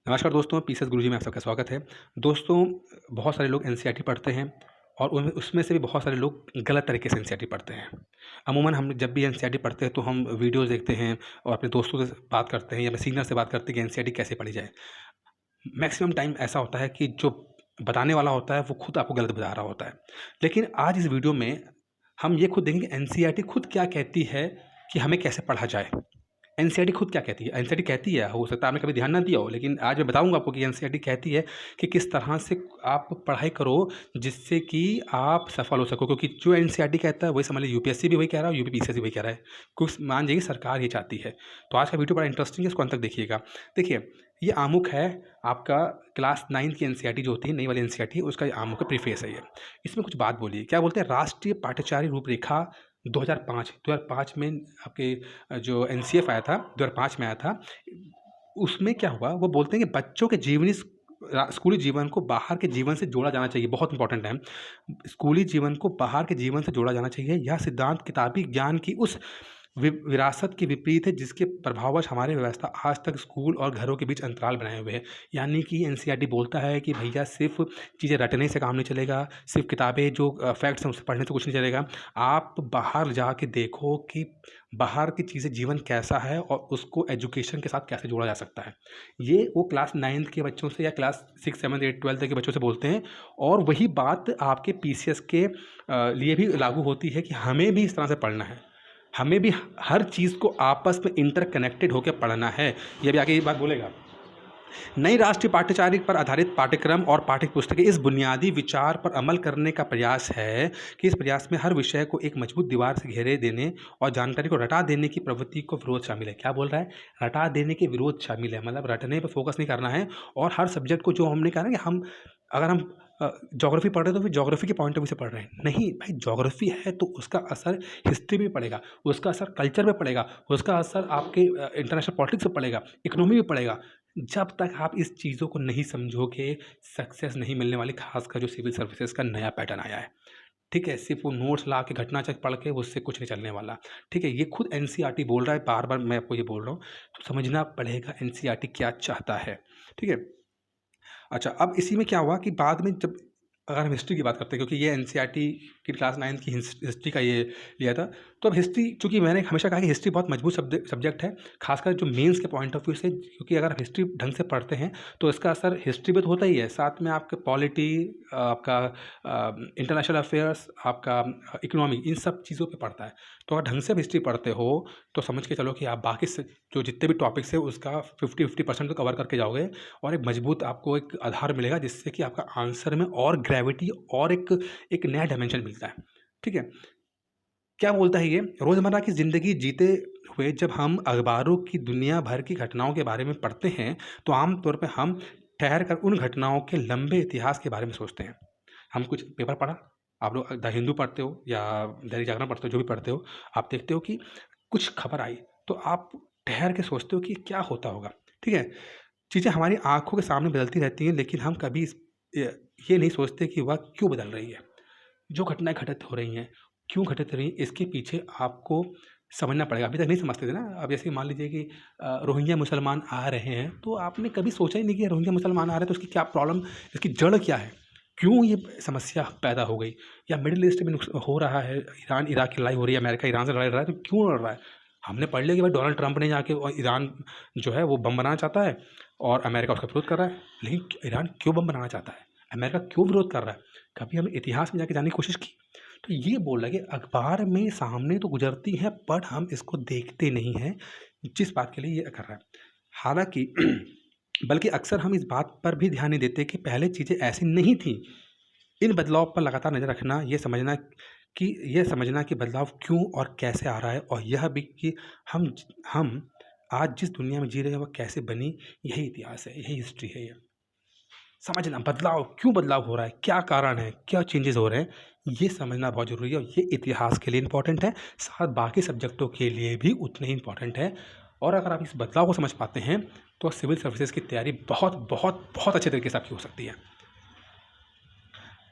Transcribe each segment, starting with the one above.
नमस्कार दोस्तों, पीसेस गुरुजी में आप सबका स्वागत है। दोस्तों, बहुत सारे लोग एनसीईआरटी पढ़ते हैं और उनमें उसमें से भी बहुत सारे लोग गलत तरीके से एनसीईआरटी पढ़ते हैं। अमूमन हम जब भी एनसीईआरटी पढ़ते हैं तो हम वीडियोज़ देखते हैं और अपने दोस्तों से बात करते हैं या अपने सीनियर से बात करते हैं कि एनसीईआरटी कैसे पढ़ी जाए। मैक्सिमम टाइम ऐसा होता है कि जो बताने वाला होता है वो खुद आपको गलत बता रहा होता है। लेकिन आज इस वीडियो में हम ये खुद देखेंगे एनसीईआरटी खुद क्या कहती है कि हमें कैसे पढ़ा जाए। एनसीईआरटी खुद क्या कहती है? एनसीईआरटी कहती है, हो सकता है आपने कभी ध्यान ना दिया हो, लेकिन आज मैं बताऊँगा आपको कि एनसीईआरटी कहती है कि किस तरह से आप पढ़ाई करो जिससे कि आप सफल हो सको। क्योंकि जो एनसीईआरटी कहता है वही समझ लीजिए यूपीएससी भी वही कह रहा है और यूपीपीसीएस भी वही कह रहा है। कुछ मान जाइए सरकार ये चाहती है। तो आज का वीडियो बड़ा इंटरेस्टिंग है, इसको अंत तक देखिएगा। देखिए, ये आमुख है आपका क्लास 9 की एनसीईआरटी जो होती है, नई वाली एनसीईआरटी उसका ये आमुख है, प्रीफेस है ये। इसमें कुछ बात बोली है, क्या बोलते हैं? राष्ट्रीय पाठ्यचर्या रूपरेखा 2005 में आपके जो एनसीएफ आया था, 2005 में आया था। उसमें क्या हुआ, वो बोलते हैं कि बच्चों के स्कूली जीवन को बाहर के जीवन से जोड़ा जाना चाहिए। बहुत इंपॉर्टेंट है। स्कूली जीवन को बाहर के जीवन से जोड़ा जाना चाहिए। यह सिद्धांत किताबी ज्ञान की उस विरासत के विपरीत है जिसके प्रभाववश हमारी व्यवस्था आज तक स्कूल और घरों के बीच अंतराल बनाए हुए है। यानी कि एनसीईआरटी बोलता है कि भैया सिर्फ चीज़ें रटने से काम नहीं चलेगा, सिर्फ किताबें जो फैक्ट्स हैं उससे पढ़ने से कुछ नहीं चलेगा। आप बाहर जाके देखो कि बाहर की चीज़ें जीवन कैसा है और उसको एजुकेशन के साथ कैसे जोड़ा जा सकता है। ये वो क्लास 9th के बच्चों से या क्लास 6, 7, 8, 12 के बच्चों से बोलते हैं। और वही बात आपके पीसीएस के लिए भी लागू होती है कि हमें भी इस तरह से पढ़ना है। हमें भी हर चीज़ को आपस में इंटरकनेक्टेड होकर पढ़ना है। ये भी आगे ये बात बोलेगा। नई राष्ट्रीय पाठ्यचर्या पर आधारित पाठ्यक्रम और पाठ्य पुस्तकें इस बुनियादी विचार पर अमल करने का प्रयास है कि इस प्रयास में हर विषय को एक मजबूत दीवार से घेरे देने और जानकारी को रटा देने की प्रवृत्ति को विरोध शामिल है। क्या बोल रहा है? रटा देने के विरोध शामिल है, मतलब रटने पर फोकस नहीं करना है। और हर सब्जेक्ट को जो हमने कहा ना कि अगर हम ज्योग्राफी पढ़ रहे हैं तो फिर ज्योग्राफी के पॉइंट ऑफ व्यू से पढ़ रहे हैं। नहीं भाई, ज्योग्राफी है तो उसका असर हिस्ट्री में पड़ेगा, उसका असर कल्चर में पड़ेगा, उसका असर आपके इंटरनेशनल पॉलिटिक्स में पड़ेगा, इकोनॉमी में पड़ेगा। जब तक आप इस चीज़ों को नहीं समझोगे, सक्सेस नहीं मिलने वाली। खासकर जो सिविल सर्विसेज का नया पैटर्न आया है, ठीक है? सिर्फ वो नोट्स ला के घटना चक्र पढ़ के उससे कुछ नहीं चलने वाला, ठीक है? ये खुद एनसीईआरटी बोल रहा है, बार बार मैं आपको ये बोल रहा हूँ। तो समझना पड़ेगा एनसीईआरटी क्या चाहता है, ठीक है? अच्छा, अब इसी में क्या हुआ कि बाद में जब अगर हम हिस्ट्री की बात करते हैं, क्योंकि ये एनसीईआरटी की क्लास 9 की हिस्ट्री का ये लिया था। तो अब हिस्ट्री, चूँकि मैंने हमेशा कहा कि हिस्ट्री बहुत मजबूत सब्जेक्ट है, खासकर जो मेंस के पॉइंट ऑफ व्यू से। क्योंकि अगर आप हिस्ट्री ढंग से पढ़ते हैं तो इसका असर हिस्ट्री पे तो होता ही है, साथ में आपके पॉलिटी, आपका इंटरनेशनल अफेयर्स, आपका इकोनॉमी, इन सब चीज़ों पे पड़ता है। तो अगर ढंग से आप हिस्ट्री पढ़ते हो तो समझ के चलो कि आप बाकी से जो जितने भी टॉपिक्स हैं उसका 50% तो कवर करके जाओगे और एक मजबूत आपको एक आधार मिलेगा जिससे कि आपका आंसर में और ग्रेविटी और एक नया डायमेंशन मिलता है, ठीक है? क्या बोलता है ये? रोज़मर्रा की ज़िंदगी जीते हुए जब हम अखबारों की दुनिया भर की घटनाओं के बारे में पढ़ते हैं तो आम तौर पे हम ठहर कर उन घटनाओं के लंबे इतिहास के बारे में सोचते हैं। हम कुछ पेपर पढ़ा, आप लोग द हिंदू पढ़ते हो या दैनिक जागरण पढ़ते हो, जो भी पढ़ते हो, आप देखते हो कि कुछ खबर आई तो आप ठहर के सोचते हो कि क्या होता होगा, ठीक है? चीज़ें हमारी आँखों के सामने बदलती रहती हैं, लेकिन हम कभी ये नहीं सोचते कि वह क्यों बदल रही है। जो घटनाएँ घटित हो रही हैं, क्यों घटित हो रही हैं, इसके पीछे आपको समझना पड़ेगा। अभी तक नहीं समझते थे ना। अब जैसे मान लीजिए कि रोहिंग्या मुसलमान आ रहे हैं, तो आपने कभी सोचा ही नहीं कि रोहिंग्या मुसलमान आ रहे हैं तो उसकी क्या प्रॉब्लम, इसकी जड़ क्या है? क्यों ये समस्या पैदा हो गई? या मिडल ईस्ट में हो रहा है, ईरान इराक की लड़ाई हो रही है, अमेरिका ईरान से लड़ रहा है, तो क्यों लड़ रहा है? हमने पढ़ लिया कि भाई डोनाल्ड ट्रंप ने जाके ईरान जो है वो बम बनाना चाहता है और अमेरिका उसका विरोध कर रहा है। लेकिन ईरान क्यों बम बनाना चाहता है? अमेरिका क्यों विरोध कर रहा है? कभी हमने इतिहास में जाके जानने की कोशिश की? तो ये बोल रहा है कि अखबार में सामने तो गुजरती हैं बट हम इसको देखते नहीं हैं, जिस बात के लिए ये कर रहा है। हालाँकि बल्कि अक्सर हम इस बात पर भी ध्यान नहीं देते कि पहले चीज़ें ऐसी नहीं थीं। इन बदलाव पर लगातार नज़र रखना, ये समझना कि बदलाव क्यों और कैसे आ रहा है, और यह भी कि हम आज जिस दुनिया में जी रहे हैं वह कैसे बनी, यही इतिहास है, यही हिस्ट्री है ये। समझना बदलाव, क्यों बदलाव हो रहा है, क्या कारण है, क्या चेंजेस हो रहे हैं, ये समझना बहुत ज़रूरी है और ये इतिहास के लिए इम्पोर्टेंट है, साथ बाकी सब्जेक्टों के लिए भी उतने ही इम्पोर्टेंट है। और अगर आप इस बदलाव को समझ पाते हैं तो सिविल सर्विसेज की तैयारी बहुत बहुत बहुत अच्छे तरीके से आपकी हो सकती है।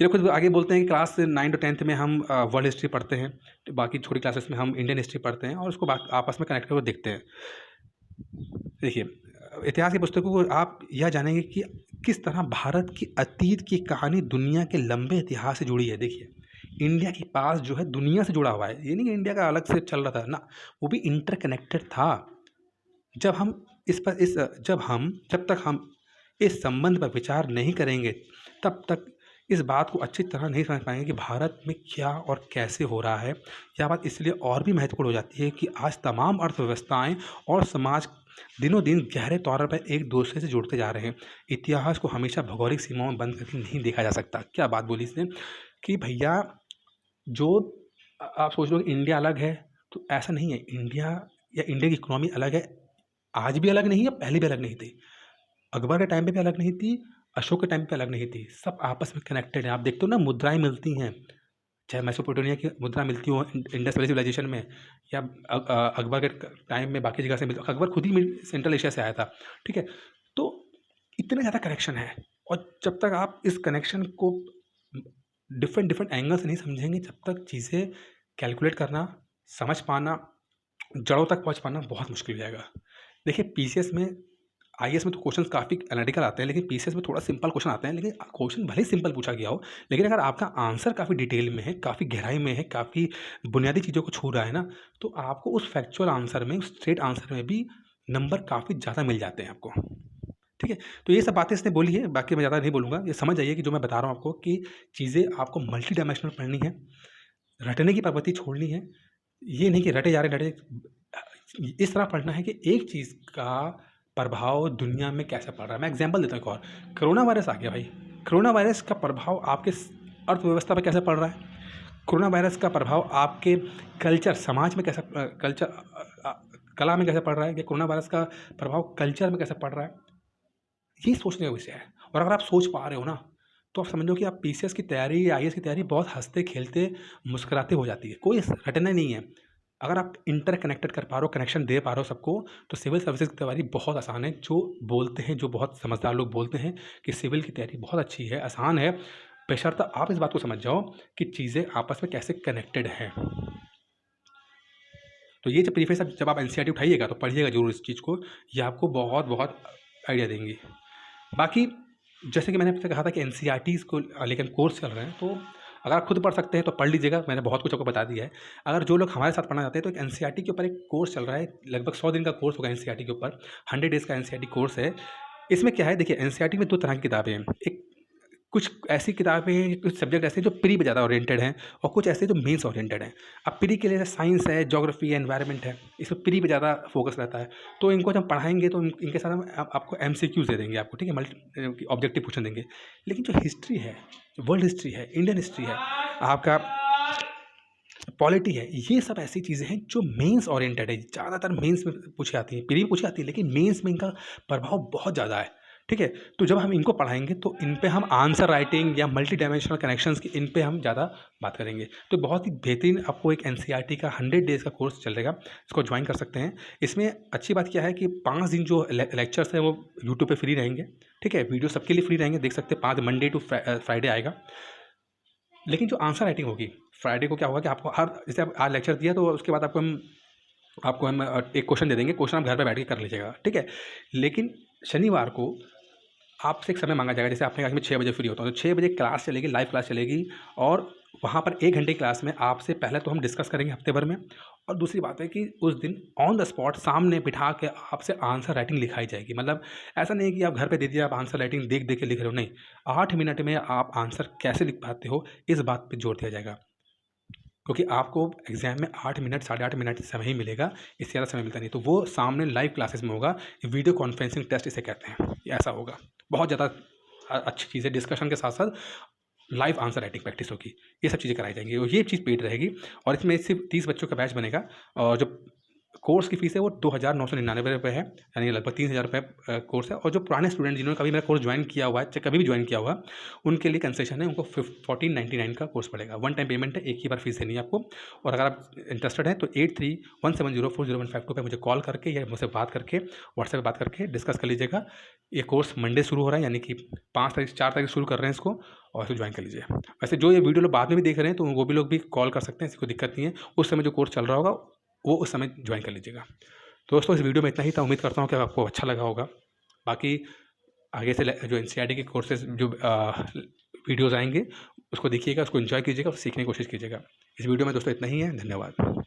ये खुद आगे बोलते हैं कि क्लास 9 to 10th में हम वर्ल्ड हिस्ट्री पढ़ते हैं, तो बाकी छोटी क्लासेस में हम इंडियन हिस्ट्री पढ़ते हैं और उसको आपस में कनेक्ट करके देखते हैं। देखिए, इतिहास की पुस्तकों को आप यह जानेंगे कि किस तरह भारत की अतीत की कहानी दुनिया के लंबे इतिहास से जुड़ी है। देखिए, इंडिया के पास जो है दुनिया से जुड़ा हुआ है। ये नहीं कि इंडिया का अलग से चल रहा था, ना, वो भी इंटरकनेक्टेड था। जब हम इस पर इस जब तक हम इस संबंध पर विचार नहीं करेंगे, तब तक इस बात को अच्छी तरह नहीं समझ पाएँगे कि भारत में क्या और कैसे हो रहा है। यह बात इसलिए और भी महत्वपूर्ण हो जाती है कि आज तमाम अर्थव्यवस्थाएँ और समाज दिनों-दिन गहरे तौर पर एक-दूसरे से जुड़ते जा रहे हैं। इतिहास को हमेशा भौगोलिक सीमाओं में बंद करके नहीं देखा जा सकता। क्या बात बोली इसने कि भैया, जो आप सोच लो कि इंडिया अलग है, तो ऐसा नहीं है। इंडिया की इकोनॉमी अलग है, आज भी अलग नहीं है, पहले भी अलग नहीं थी। अकबर के टाइम पे भी अलग नहीं थी, अशोक के टाइम पे अलग नहीं थी। सब आपस में कनेक्टेड हैं। आप देखते हो ना, मुद्राएँ मिलती हैं, चाहे मेसोपोटामिया की मुद्रा मिलती हो इंडस वैली सिविलाइजेशन में, या अकबर के टाइम में बाकी जगह से मिलती। अकबर खुद ही सेंट्रल एशिया से आया था, ठीक है? तो इतना ज़्यादा कनेक्शन है, और जब तक आप इस कनेक्शन को डिफरेंट डिफरेंट एंगल से नहीं समझेंगे, जब तक चीज़ें कैलकुलेट करना, समझ पाना, जड़ों तक पहुँच पाना बहुत मुश्किल हो जाएगा। देखिए, पीसीएस में, आईएएस में तो क्वेश्चंस काफ़ी एनालिटिकल आते हैं, लेकिन पीसीएस में थोड़ा सिंपल क्वेश्चन आते हैं। लेकिन क्वेश्चन भले ही सिंपल पूछा गया हो, लेकिन अगर आपका आंसर काफ़ी डिटेल में है, काफ़ी गहराई में है, काफ़ी बुनियादी चीज़ों को छू रहा है ना, तो आपको उस फैक्चुअल आंसर में, उस स्ट्रेट आंसर में भी नंबर काफ़ी ज़्यादा मिल जाते हैं आपको, ठीक है? तो ये सब बातें इसने बोली है, बाकी मैं ज़्यादा नहीं बोलूँगा। ये समझ जाइए कि जो मैं बता रहा हूँ आपको, कि चीज़ें आपको मल्टी डायमेंशनल पढ़नी है, रटने की प्रवृत्ति छोड़नी है। ये नहीं कि रटे जा रहे, इस तरह पढ़ना है कि एक चीज़ का प्रभाव दुनिया में कैसे पड़ रहा है। मैं एग्जांपल देता हूँ एक और। कोरोना वायरस आ गया भाई। कोरोना वायरस का प्रभाव आपके अर्थव्यवस्था पे कैसे पड़ रहा है? कोरोना वायरस का प्रभाव आपके कल्चर, समाज में कैसे कला में कैसे पड़ रहा है? कि कोरोना वायरस का प्रभाव कल्चर में कैसे पड़ रहा है? ये सोचने का विषय है। और अगर आप सोच पा रहे हो ना, तो आप समझ लो कि आप पीसीएस की तैयारी या आईएएस की तैयारी बहुत हँसते-खेलते, मुस्कुराते हो जाती है। कोई रटना नहीं है। अगर आप इंटरकनेक्टेड कर पा रहे हो, कनेक्शन दे पा रहे हो सबको, तो सिविल सर्विसेज़ की तैयारी बहुत आसान है। जो बोलते हैं, जो बहुत समझदार लोग बोलते हैं कि सिविल की तैयारी बहुत अच्छी है, आसान है, बेशर्त आप इस बात को समझ जाओ कि चीज़ें आपस में कैसे कनेक्टेड हैं। तो ये जब प्रीफेस जब आप एनसीईआरटी उठाइएगा, तो पढ़िएगा ज़रूर इस चीज़ को। ये आपको बहुत-बहुत आइडिया देंगी। बाकी जैसे कि मैंने आपसे कहा था कि एनसीईआरटीज़ को लेकर कोर्स चल रहे हैं, तो अगर आप खुद पढ़ सकते हैं तो पढ़ लीजिएगा। मैंने बहुत कुछ आपको बता दिया है। अगर जो लोग हमारे साथ पढ़ना चाहते हैं, तो एक एनसीईआरटी के ऊपर एक कोर्स चल रहा है, लगभग 100 दिन का कोर्स होगा एनसीईआरटी के ऊपर। 100 डेज़ का एनसीईआरटी कोर्स है। इसमें क्या है, देखिए, एनसीईआरटी में 2 तरह की किताबें हैं। एक, कुछ ऐसी किताबें हैं, कुछ सब्जेक्ट ऐसे हैं जो प्री पे ज़्यादा ओरिएंटेड हैं, और कुछ ऐसे जो मेंस ओरिएंटेड हैं। अब प्री के लिए साइंस है, ज्योग्राफी है, एनवायरनमेंट है, इसमें प्री पे ज़्यादा फोकस रहता है। तो इनको जब पढ़ाएँगे, तो इनके साथ हम आपको एमसीक्यूज़ दे देंगे आपको, ठीक है? ऑब्जेक्टिव क्वेश्चन देंगे। लेकिन जो हिस्ट्री है, वर्ल्ड हिस्ट्री है, इंडियन हिस्ट्री है, आपका पॉलिटी है, ये सब ऐसी चीज़ें हैं जो मेंस ओरिएंटेड है। ज़्यादातर मेंस में पूछी आती हैं, प्री में पूछी आती है, लेकिन मेंस में इनका प्रभाव बहुत ज़्यादा है, ठीक है? तो जब हम इनको पढ़ाएँगे, तो इन पे हम आंसर राइटिंग या मल्टी डायमेंशनल कनेक्शंस की, इन पे हम ज़्यादा बात करेंगे। तो बहुत ही बेहतरीन आपको एक एनसीईआरटी का 100 डेज़ का कोर्स चलेगा, इसको ज्वाइन कर सकते हैं। इसमें अच्छी बात क्या है कि 5 दिन जो लेक्चर्स हैं, वो यूट्यूब पे फ्री रहेंगे, ठीक है? वीडियो सबके लिए फ्री रहेंगे, देख सकते हैं। 5 मंडे टू फ्राइडे आएगा। लेकिन जो आंसर राइटिंग होगी, फ्राइडे को क्या होगा कि आपको हर, जैसे आप आज लेक्चर दिया, तो उसके बाद आपको हम एक क्वेश्चन दे देंगे। क्वेश्चन आप घर पे बैठ के कर लीजिएगा, ठीक है? लेकिन शनिवार को आपसे एक समय मांगा जाएगा। जैसे आपने कहा कि मैं 6 बजे फ्री होता हूँ, तो 6 बजे क्लास चलेगी, लाइव क्लास चलेगी, और वहाँ पर 1 घंटे की क्लास में आपसे पहले तो हम डिस्कस करेंगे हफ्ते भर में, और दूसरी बात है कि उस दिन ऑन द स्पॉट सामने बिठा के आपसे आंसर राइटिंग लिखाई जाएगी। मतलब ऐसा नहीं है कि आप घर पे दे दिया, आप आंसर राइटिंग देख के लिख रहे हो, नहीं। 8 मिनट में आप आंसर कैसे लिख पाते हो, इस बात पे जोर दिया जाएगा, क्योंकि आपको एग्जाम में 8 मिनट, 8.5 मिनट समय ही मिलेगा, इससे ज़्यादा समय मिलता नहीं। तो वो सामने लाइव क्लासेस में होगा, वीडियो कॉन्फ्रेंसिंग टेस्ट इसे कहते हैं, ये ऐसा होगा। बहुत ज़्यादा अच्छी चीज़ है। डिस्कशन के साथ साथ लाइव आंसर राइटिंग प्रैक्टिस होगी, ये सब चीज़ें कराई जाएंगी, और ये चीज़ पेड रहेगी। और इसमें सिर्फ 30 बच्चों का बैच बनेगा, और जो कोर्स की फ़ीस है वो 2,999 रुपये है, यानी लगभग 3,000 रुपये कोर्स है। और जो पुराने स्टूडेंट जिन्होंने कभी मेरा कोर्स ज्वाइन किया हुआ है, चाहे कभी भी ज्वाइन किया हुआ, उनके लिए कंसेशन है, उनको 1499 का कोर्स पड़ेगा। वन टाइम पेमेंट है, एक ही बार फीस देनी है आपको। और अगर आप इंटरेस्टेड हैं, तो 8317040152 पे मुझे कॉल करके या मुझसे बात करके, व्हाट्सएप पे बात करके डिस्कस कर लीजिएगा। ये कोर्स मंडे शुरू हो रहा है, यानी कि 4 तारीख शुरू कर रहे हैं इसको, और इसको ज्वाइन कर लीजिए। वैसे जो ये वीडियो लोग बाद में भी देख रहे हैं, तो वो भी लोग भी कॉल कर सकते हैं, इसकी कोई दिक्कत नहीं है। उस समय जो कोर्स चल रहा होगा, वो उस समय ज्वाइन कर लीजिएगा। तो दोस्तों, इस वीडियो में इतना ही था। उम्मीद करता हूँ कि आपको अच्छा लगा होगा। बाकी आगे से जो एनसीईआरटी के कोर्सेज़ जो वीडियोज़ आएँगे उसको देखिएगा, उसको एन्जॉय कीजिएगा और सीखने की कोशिश कीजिएगा। इस वीडियो में दोस्तों इतना ही है। धन्यवाद।